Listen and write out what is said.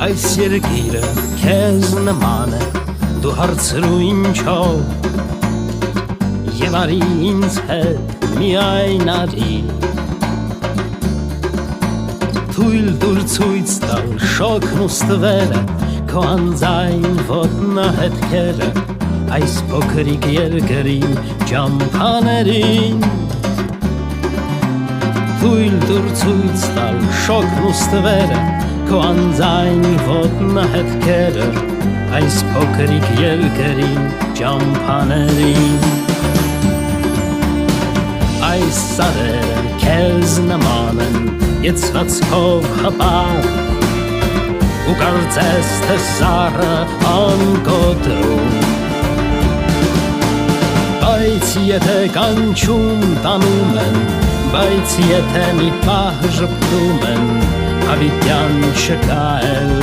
Այս երկիրը քեզ նման է, դու հարցրու ինչով, և արի ինձ հետ միայն արի, թույլ դուր ցույց տալ շոգն ու ստվերը, քո անձայն ոտնահետքերը, այս փոքրիկ երկրի ճամփաներին, թույլ դուր ցույց տալ շոգն ու ստվերը, քո անձայն ոտնահետքերը, այս փոքրիկ երկրի ճամփաներին, այս սարերը քեզ նման են եծվածքով հպար, ու կարծես թե սառը անկոտրում, բայց եթե կանչում տանում են, բայց եթե մի պահ ժպտում են, հավիտյան չկա էլ